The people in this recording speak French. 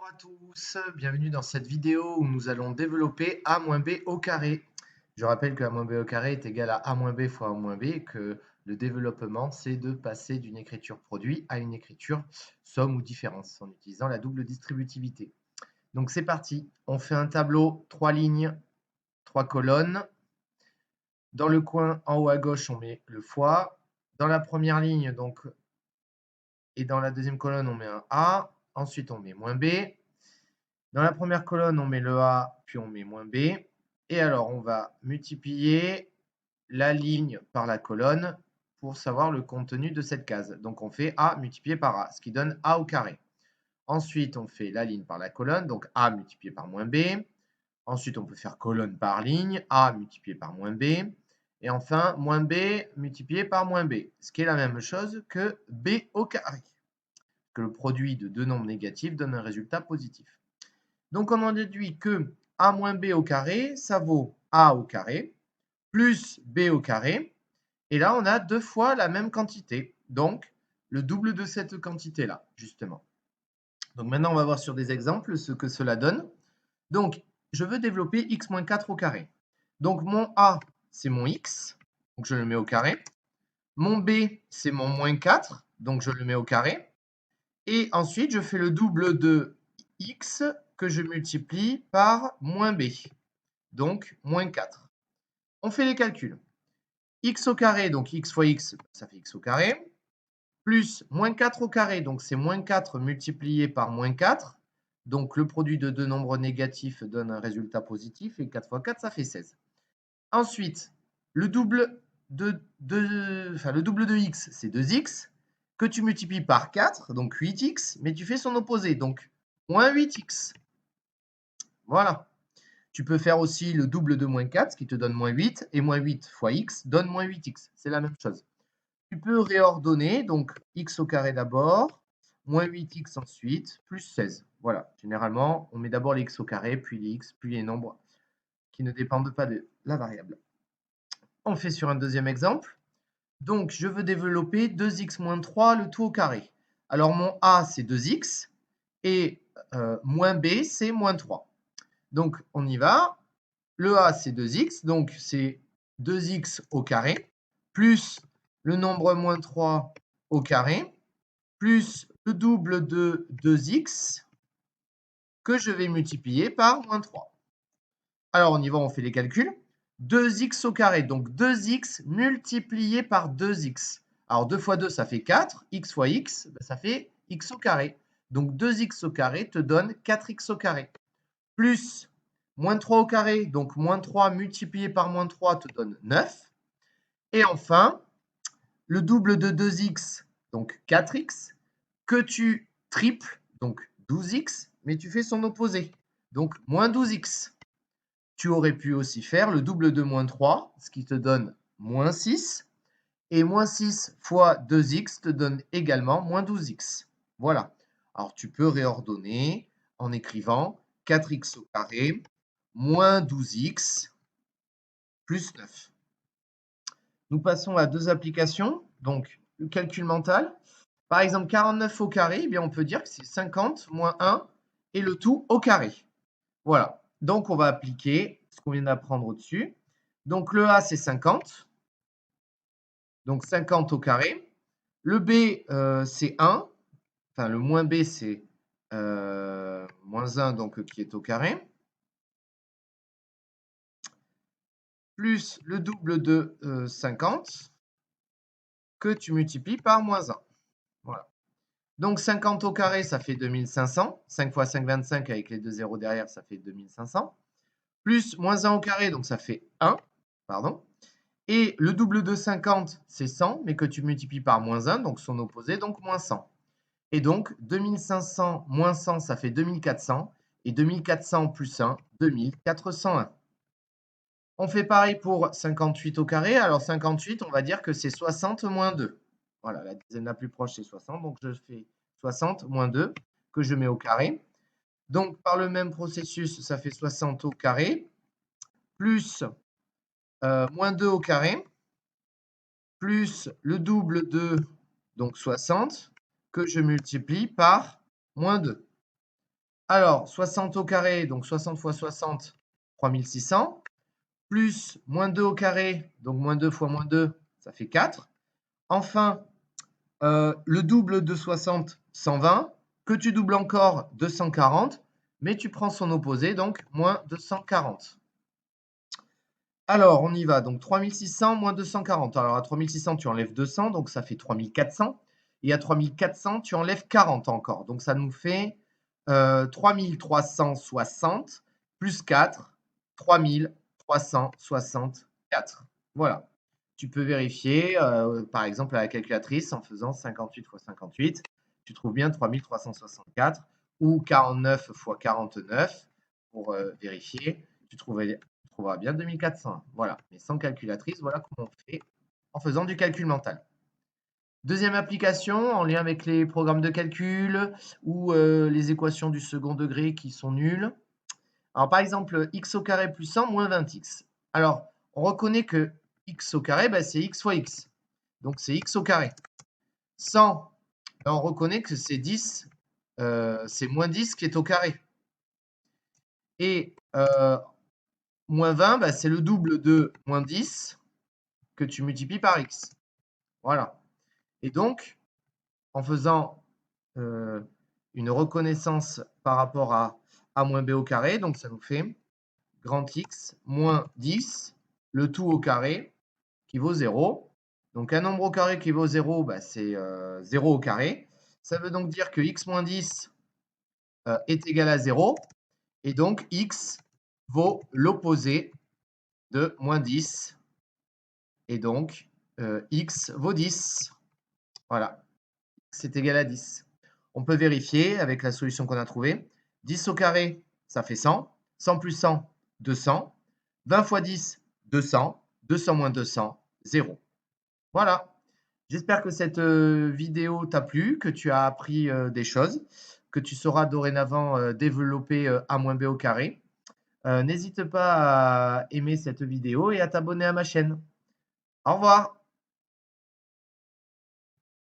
Bonjour à tous, bienvenue dans cette vidéo où nous allons développer a-b au carré. Je rappelle que a-b au carré est égal à a-b fois a-b et que le développement, c'est de passer d'une écriture produit à une écriture somme ou différence en utilisant la double distributivité. Donc c'est parti, on fait un tableau, 3 lignes, 3 colonnes. Dans le coin en haut à gauche, on met le fois. Dans la première ligne, donc, et dans la deuxième colonne, on met un a. Ensuite, on met -b. Dans la première colonne, on met le A, puis on met -b. Et alors, on va multiplier la ligne par la colonne pour savoir le contenu de cette case. Donc, on fait A multiplié par A, ce qui donne A au carré. Ensuite, on fait la ligne par la colonne, donc A multiplié par -b. Ensuite, on peut faire colonne par ligne, A multiplié par -b. Et enfin, -b multiplié par -b, ce qui est la même chose que B au carré. Que le produit de deux nombres négatifs donne un résultat positif. Donc, on en déduit que a moins b au carré, ça vaut a au carré, plus b au carré. Et là, on a deux fois la même quantité. Donc, le double de cette quantité-là, justement. Donc, maintenant, on va voir sur des exemples ce que cela donne. Donc, je veux développer x-4 au carré. Donc, mon a, c'est mon x. Donc, je le mets au carré. Mon b, c'est mon -4. Donc, je le mets au carré. Et ensuite, je fais le double de x que je multiplie par -b, donc -4. On fait les calculs. X au carré, donc x fois x, ça fait x au carré, plus -4 au carré, donc c'est -4 multiplié par -4, donc le produit de deux nombres négatifs donne un résultat positif, et 4 fois 4, ça fait 16. Ensuite, le double de x, c'est 2x, que tu multiplies par 4, donc 8x, mais tu fais son opposé, donc moins 8x. Voilà. Tu peux faire aussi le double de -4, ce qui te donne -8, et -8 fois x donne -8x. C'est la même chose. Tu peux réordonner, donc x au carré d'abord, -8x ensuite, plus 16. Voilà. Généralement, on met d'abord les x au carré, puis les x, puis les nombres qui ne dépendent pas de la variable. On fait sur un deuxième exemple. Donc, je veux développer 2x-3, le tout au carré. Alors, mon a, c'est 2x, et -b, c'est -3. Donc, on y va. Le a, c'est 2x, donc c'est 2x au carré, plus le nombre -3 au carré, plus le double de 2x, que je vais multiplier par -3. Alors, on y va, on fait les calculs. 2x au carré, donc 2x multiplié par 2x. Alors, 2 fois 2, ça fait 4. X fois x, ça fait x au carré. Donc, 2x au carré te donne 4x au carré. Plus -3 au carré, donc -3 multiplié par -3 te donne 9. Et enfin, le double de 2x, donc 4x, que tu triples, donc 12x, mais tu fais son opposé, donc -12x. Tu aurais pu aussi faire le double de -3, ce qui te donne -6. Et -6 fois 2x te donne également -12x. Voilà. Alors, tu peux réordonner en écrivant 4x au carré moins 12x plus 9. Nous passons à deux applications. Donc, le calcul mental. Par exemple, 49 au carré, eh bien, on peut dire que c'est 50 moins 1 et le tout au carré. Voilà. Donc, on va appliquer ce qu'on vient d'apprendre au-dessus. Donc, le A, c'est 50. Donc, 50 au carré. Le B, c'est 1. Enfin, le moins B, c'est moins 1, donc qui est au carré. Plus le double de 50, que tu multiplies par -1. Voilà. Donc, 50 au carré, ça fait 2500. 5 fois 5, 25, avec les deux zéros derrière, ça fait 2500. Plus -1 au carré, donc ça fait 1. Pardon. Et le double de 50, c'est 100, mais que tu multiplies par -1, donc son opposé, donc -100. Et donc, 2500 moins 100, ça fait 2400. Et 2400 plus 1, 2401. On fait pareil pour 58 au carré. Alors, 58, on va dire que c'est 60 moins 2. Voilà, la dizaine la plus proche, c'est 60. Donc, je fais 60 moins 2 que je mets au carré. Donc, par le même processus, ça fait 60 au carré, plus moins 2 au carré, plus le double de, donc 60, que je multiplie par -2. Alors, 60 au carré, donc 60 fois 60, 3600. Plus moins 2 au carré, donc moins 2 fois moins 2, ça fait 4. Enfin, le double de 60, 120, que tu doubles encore, 240, mais tu prends son opposé, donc moins 240. Alors, on y va. Donc, 3600 moins 240. Alors, à 3600, tu enlèves 200, donc ça fait 3400. Et à 3400, tu enlèves 40 encore. Donc, ça nous fait 3360 plus 4, 3364. Voilà. Tu peux vérifier, par exemple, à la calculatrice en faisant 58 fois 58. Tu trouves bien 3364 ou 49 fois 49 pour vérifier. Tu trouveras bien 2400. Voilà. Mais sans calculatrice, voilà comment on fait en faisant du calcul mental. Deuxième application, en lien avec les programmes de calcul ou les équations du second degré qui sont nulles. Alors, par exemple, x au carré plus 100 moins 20x. Alors, on reconnaît que x au carré, bah, c'est x fois x. Donc, c'est x au carré. 100, ben, on reconnaît que c'est 10, c'est moins 10 qui est au carré. Et moins 20, bah, c'est le double de moins 10 que tu multiplies par x. Voilà. Et donc, en faisant une reconnaissance par rapport à a moins b au carré, donc ça nous fait grand X moins 10, le tout au carré, qui vaut 0. Donc un nombre au carré qui vaut 0, bah, c'est 0 au carré. Ça veut donc dire que x moins 10 est égal à 0. Et donc x vaut l'opposé de moins 10. Et donc x vaut 10. Voilà, c'est égal à 10. On peut vérifier avec la solution qu'on a trouvée. 10 au carré, ça fait 100. 100 plus 100, 200. 20 fois 10, 200. 200 moins 200, 0. Voilà. J'espère que cette vidéo t'a plu, que tu as appris des choses, que tu sauras dorénavant développer a-b au carré. N'hésite pas à aimer cette vidéo et à t'abonner à ma chaîne. Au revoir.